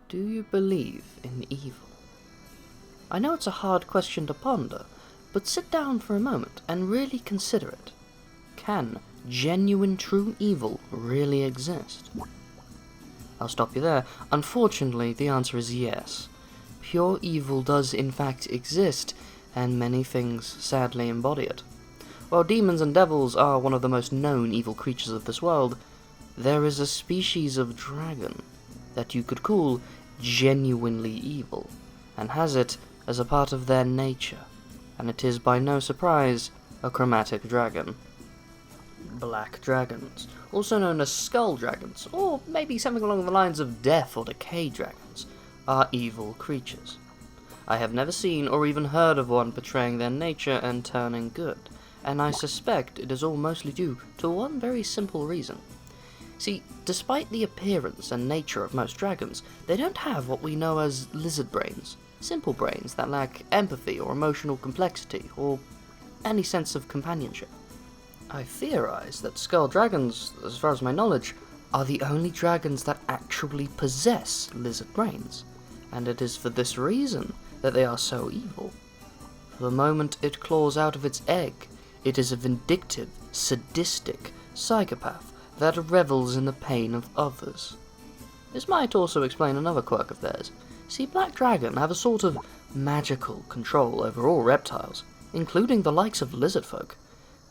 Do you believe in evil? I know it's a hard question to ponder, but sit down for a moment and really consider it. Can genuine true evil really exist? I'll stop you there. Unfortunately, the answer is yes. Pure evil does in fact exist, and many things sadly embody it. While demons and devils are one of the most known evil creatures of this world, there is a species of dragon that you could call genuinely evil, and has it as a part of their nature, and it is by no surprise a chromatic dragon. Black dragons, also known as skull dragons, or maybe something along the lines of death or decay dragons, are evil creatures. I have never seen or even heard of one betraying their nature and turning good, and I suspect it is all mostly due to one very simple reason. See, despite the appearance and nature of most dragons, they don't have what we know as lizard brains, simple brains that lack empathy or emotional complexity, or any sense of companionship. I theorize that skull dragons, as far as my knowledge, are the only dragons that actually possess lizard brains, and it is for this reason that they are so evil. For the moment it claws out of its egg, it is a vindictive, sadistic psychopath that revels in the pain of others. This might also explain another quirk of theirs. See, black dragon have a sort of magical control over all reptiles, including the likes of lizard folk,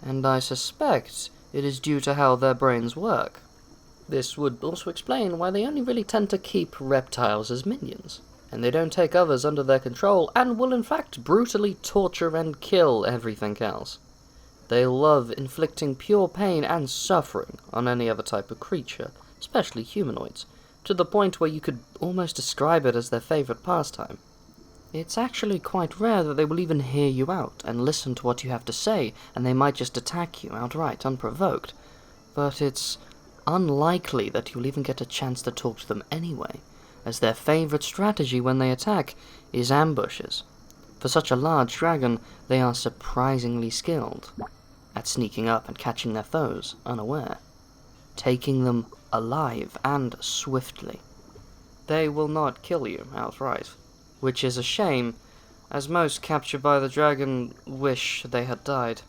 and I suspect it is due to how their brains work. This would also explain why they only really tend to keep reptiles as minions, and they don't take others under their control, and will in fact brutally torture and kill everything else. They love inflicting pure pain and suffering on any other type of creature, especially humanoids, to the point where you could almost describe it as their favorite pastime. It's actually quite rare that they will even hear you out and listen to what you have to say, and they might just attack you outright, unprovoked. But it's unlikely that you'll even get a chance to talk to them anyway, as their favorite strategy when they attack is ambushes. For such a large dragon, they are surprisingly skilled at sneaking up and catching their foes unaware, taking them alive and swiftly. They will not kill you outright, which is a shame, as most captured by the dragon wish they had died.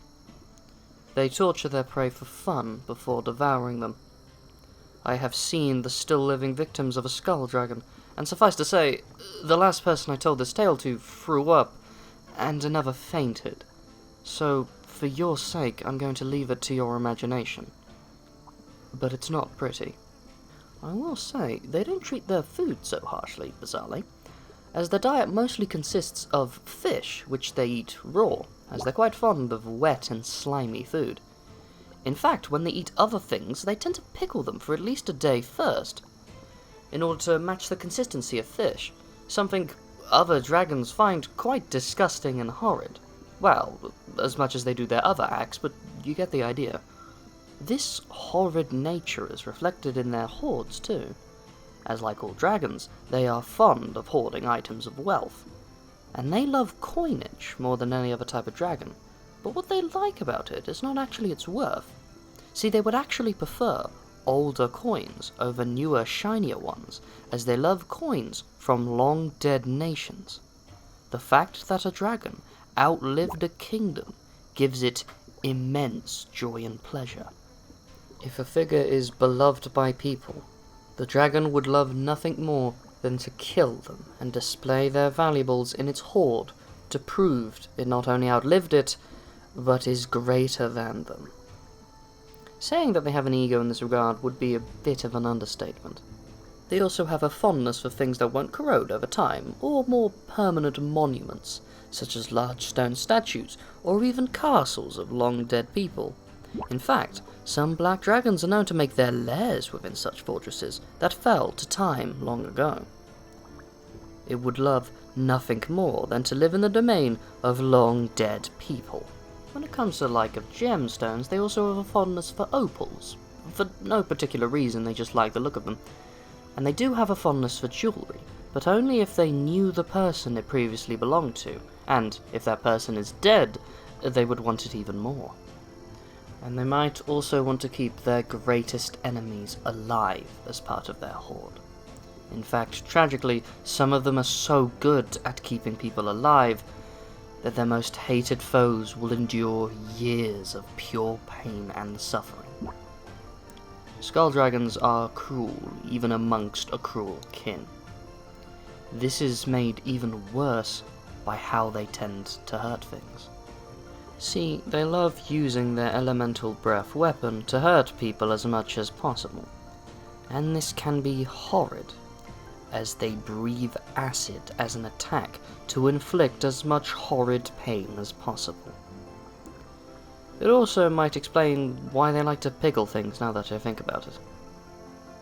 They torture their prey for fun before devouring them. I have seen the still living victims of a skull dragon, and suffice to say, the last person I told this tale to threw up, and another fainted. So, for your sake, I'm going to leave it to your imagination. But it's not pretty. I will say, they don't treat their food so harshly, bizarrely, as their diet mostly consists of fish, which they eat raw, as they're quite fond of wet and slimy food. In fact, when they eat other things, they tend to pickle them for at least a day first, in order to match the consistency of fish, something other dragons find quite disgusting and horrid. Well, as much as they do their other acts, but you get the idea. This horrid nature is reflected in their hoards too, as like all dragons, they are fond of hoarding items of wealth, and they love coinage more than any other type of dragon, but what they like about it is not actually its worth. See, they would actually prefer older coins over newer, shinier ones, as they love coins from long-dead nations. The fact that a dragon outlived a kingdom gives it immense joy and pleasure. If a figure is beloved by people, the dragon would love nothing more than to kill them and display their valuables in its hoard to prove it not only outlived it, but is greater than them. Saying that they have an ego in this regard would be a bit of an understatement. They also have a fondness for things that won't corrode over time, or more permanent monuments, such as large stone statues, or even castles of long-dead people. In fact, some black dragons are known to make their lairs within such fortresses that fell to time long ago. It would love nothing more than to live in the domain of long-dead people. When it comes to the like of gemstones, they also have a fondness for opals. For no particular reason, they just like the look of them. And they do have a fondness for jewellery, but only if they knew the person it previously belonged to, and if that person is dead, they would want it even more. And they might also want to keep their greatest enemies alive as part of their hoard. In fact, tragically, some of them are so good at keeping people alive that their most hated foes will endure years of pure pain and suffering. Skull dragons are cruel, even amongst a cruel kin. This is made even worse by how they tend to hurt things. See, they love using their elemental breath weapon to hurt people as much as possible, and this can be horrid, as they breathe acid as an attack to inflict as much horrid pain as possible. It also might explain why they like to pickle things now that I think about it.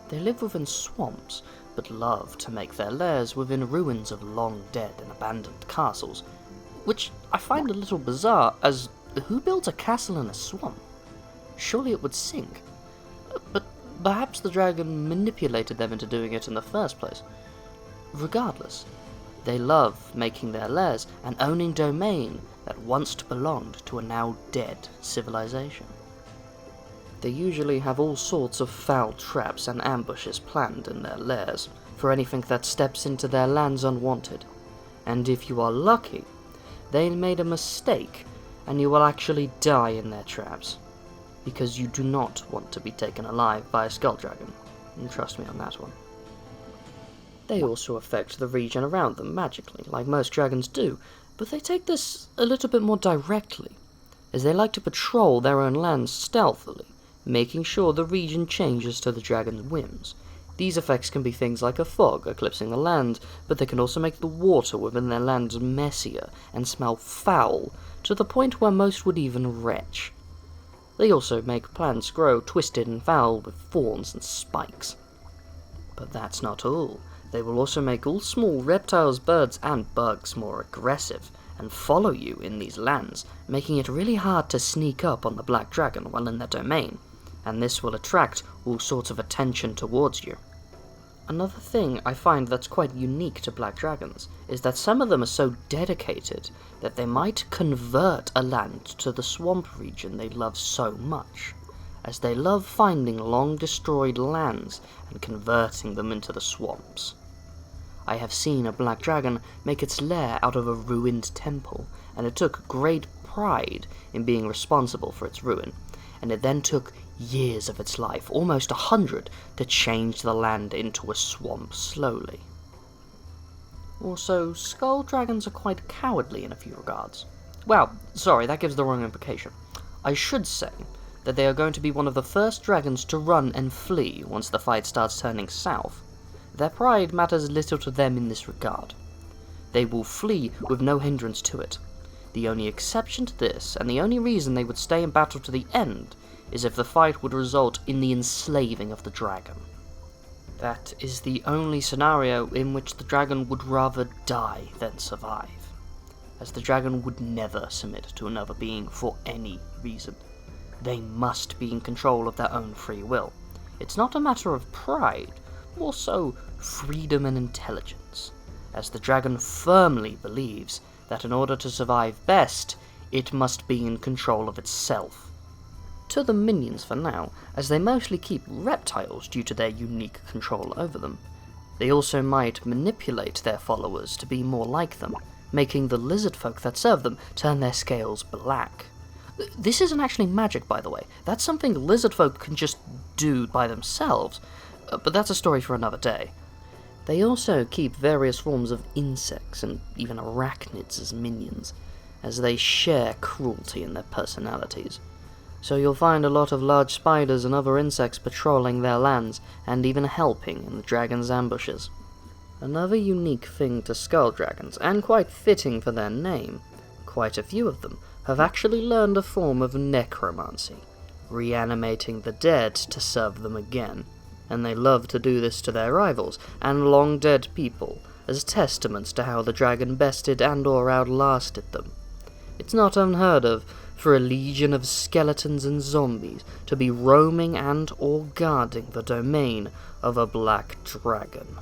They live within swamps, but love to make their lairs within ruins of long dead and abandoned castles, which I find a little bizarre, as who builds a castle in a swamp? Surely it would sink. But perhaps the dragon manipulated them into doing it in the first place. Regardless, they love making their lairs and owning domain that once belonged to a now dead civilization. They usually have all sorts of foul traps and ambushes planned in their lairs for anything that steps into their lands unwanted, and if you are lucky, they made a mistake and you will actually die in their traps, because you do not want to be taken alive by a skull dragon, and trust me on that one. They also affect the region around them magically, like most dragons do, but they take this a little bit more directly, as they like to patrol their own lands stealthily, making sure the region changes to the dragon's whims. These effects can be things like a fog eclipsing the land, but they can also make the water within their lands messier and smell foul, to the point where most would even retch. They also make plants grow twisted and foul with thorns and spikes. But that's not all. They will also make all small reptiles, birds, and bugs more aggressive, and follow you in these lands, making it really hard to sneak up on the black dragon while in their domain, and this will attract all sorts of attention towards you. Another thing I find that's quite unique to black dragons is that some of them are so dedicated that they might convert a land to the swamp region they love so much, as they love finding long destroyed lands and converting them into the swamps. I have seen a black dragon make its lair out of a ruined temple, and it took great pride in being responsible for its ruin, and it then took years of its life, almost 100, to change the land into a swamp slowly. Also, skull dragons are quite cowardly in a few regards. Well, sorry, that gives the wrong implication. I should say that they are going to be one of the first dragons to run and flee once the fight starts turning south. Their pride matters little to them in this regard. They will flee with no hindrance to it. The only exception to this, and the only reason they would stay in battle to the end, is if the fight would result in the enslaving of the dragon. That is the only scenario in which the dragon would rather die than survive, as the dragon would never submit to another being for any reason. They must be in control of their own free will. It's not a matter of pride, more so freedom and intelligence, as the dragon firmly believes that in order to survive best, it must be in control of itself. To the minions for now, as they mostly keep reptiles due to their unique control over them. They also might manipulate their followers to be more like them, making the lizard folk that serve them turn their scales black. This isn't actually magic, by the way. That's something lizard folk can just do by themselves, but that's a story for another day. They also keep various forms of insects and even arachnids as minions, as they share cruelty in their personalities. So you'll find a lot of large spiders and other insects patrolling their lands, and even helping in the dragon's ambushes. Another unique thing to skull dragons, and quite fitting for their name, quite a few of them have actually learned a form of necromancy, reanimating the dead to serve them again, and they love to do this to their rivals and long-dead people, as testaments to how the dragon bested and/or outlasted them. It's not unheard of for a legion of skeletons and zombies to be roaming and/or guarding the domain of a black dragon.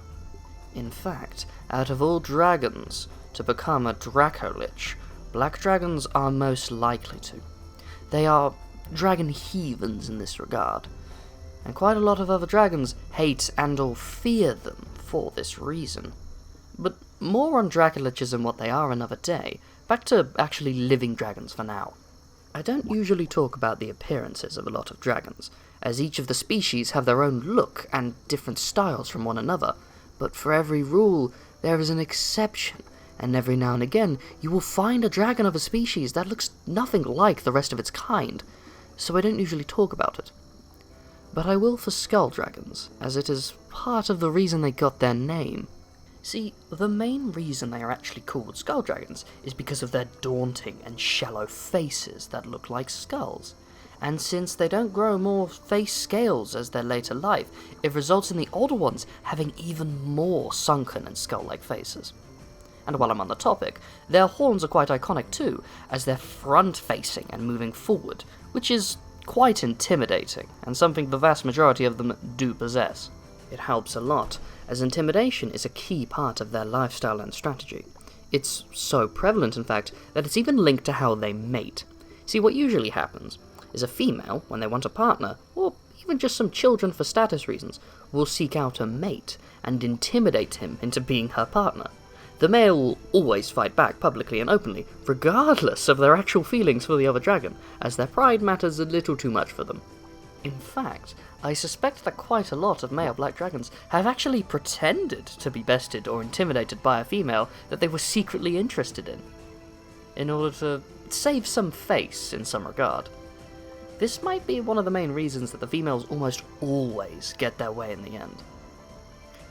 In fact, out of all dragons to become a Dracolich, black dragons are most likely to. They are dragon heathens in this regard, and quite a lot of other dragons hate and/or fear them for this reason. But more on dragoliches and what they are another day. Back to actually living dragons for now. I don't usually talk about the appearances of a lot of dragons, as each of the species have their own look and different styles from one another, but for every rule there is an exception, and every now and again you will find a dragon of a species that looks nothing like the rest of its kind, so I don't usually talk about it. But I will for skull dragons, as it is part of the reason they got their name. See, the main reason they are actually called skull dragons is because of their daunting and shallow faces that look like skulls. And since they don't grow more face scales as their later life, it results in the older ones having even more sunken and skull-like faces. And while I'm on the topic, their horns are quite iconic too, as they're front-facing and moving forward, which is quite intimidating, and something the vast majority of them do possess. It helps a lot, as intimidation is a key part of their lifestyle and strategy. It's so prevalent, in fact, that it's even linked to how they mate. See, what usually happens is a female, when they want a partner, or even just some children for status reasons, will seek out a mate and intimidate him into being her partner. The male will always fight back publicly and openly, regardless of their actual feelings for the other dragon, as their pride matters a little too much for them. In fact, I suspect that quite a lot of male black dragons have actually pretended to be bested or intimidated by a female that they were secretly interested in order to save some face in some regard. This might be one of the main reasons that the females almost always get their way in the end.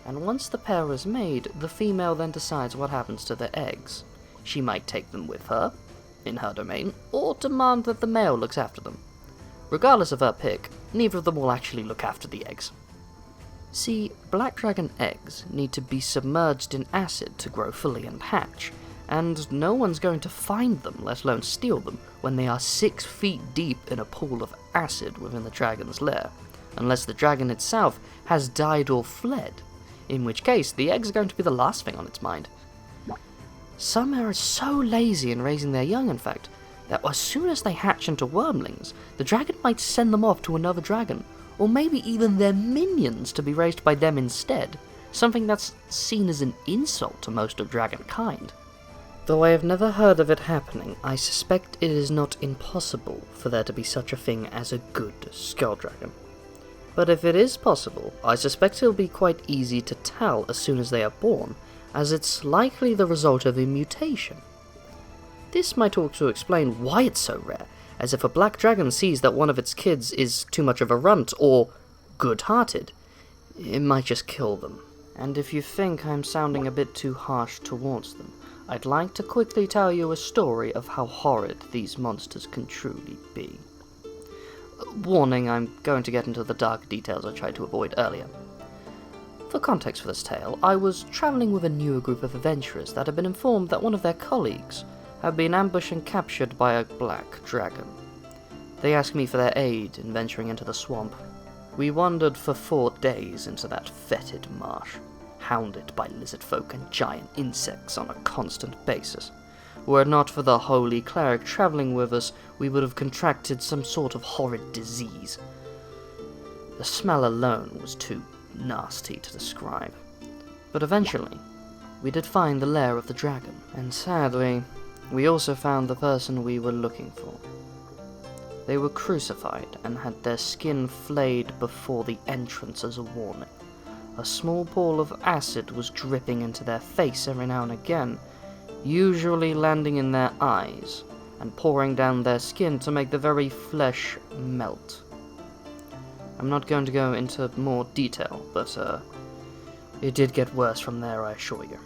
And once the pair is made, the female then decides what happens to their eggs. She might take them with her, in her domain, or demand that the male looks after them. Regardless of her pick, neither of them will actually look after the eggs. See, black dragon eggs need to be submerged in acid to grow fully and hatch, and no one's going to find them, let alone steal them, when they are 6 feet deep in a pool of acid within the dragon's lair, unless the dragon itself has died or fled, in which case the eggs are going to be the last thing on its mind. Some are so lazy in raising their young, in fact, that as soon as they hatch into wormlings, the dragon might send them off to another dragon, or maybe even their minions to be raised by them instead, something that's seen as an insult to most of dragonkind. Though I have never heard of it happening, I suspect it is not impossible for there to be such a thing as a good skull dragon. But if it is possible, I suspect it'll be quite easy to tell as soon as they are born, as it's likely the result of a mutation. This might also explain why it's so rare, as if a black dragon sees that one of its kids is too much of a runt or good-hearted, it might just kill them. And if you think I'm sounding a bit too harsh towards them, I'd like to quickly tell you a story of how horrid these monsters can truly be. Warning, I'm going to get into the dark details I tried to avoid earlier. For context for this tale, I was travelling with a newer group of adventurers that had been informed that one of their colleagues had been ambushed and captured by a black dragon. They asked me for their aid in venturing into the swamp. We wandered for 4 days into that fetid marsh, hounded by lizard folk and giant insects on a constant basis. Were it not for the holy cleric travelling with us, we would have contracted some sort of horrid disease. The smell alone was too nasty to describe. But eventually, we did find the lair of the dragon, and sadly, we also found the person we were looking for. They were crucified and had their skin flayed before the entrance as a warning. A small pool of acid was dripping into their face every now and again, usually landing in their eyes, and pouring down their skin to make the very flesh melt. I'm not going to go into more detail, but it did get worse from there, I assure you.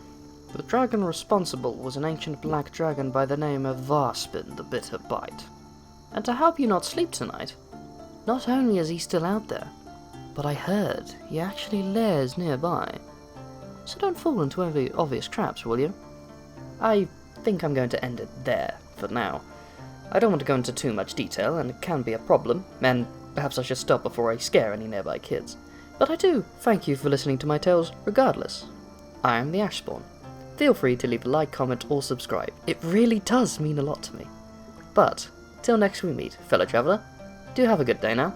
The dragon responsible was an ancient black dragon by the name of Ashspawn the Bitter Bite. And to help you not sleep tonight, not only is he still out there, but I heard he actually lairs nearby. So don't fall into any obvious traps, will you? I think I'm going to end it there for now. I don't want to go into too much detail, and it can be a problem, and perhaps I should stop before I scare any nearby kids. But I do thank you for listening to my tales regardless. I am the Ashspawn. Feel free to leave a like, comment, or subscribe. It really does mean a lot to me. But, till next we meet, fellow traveller, do have a good day now.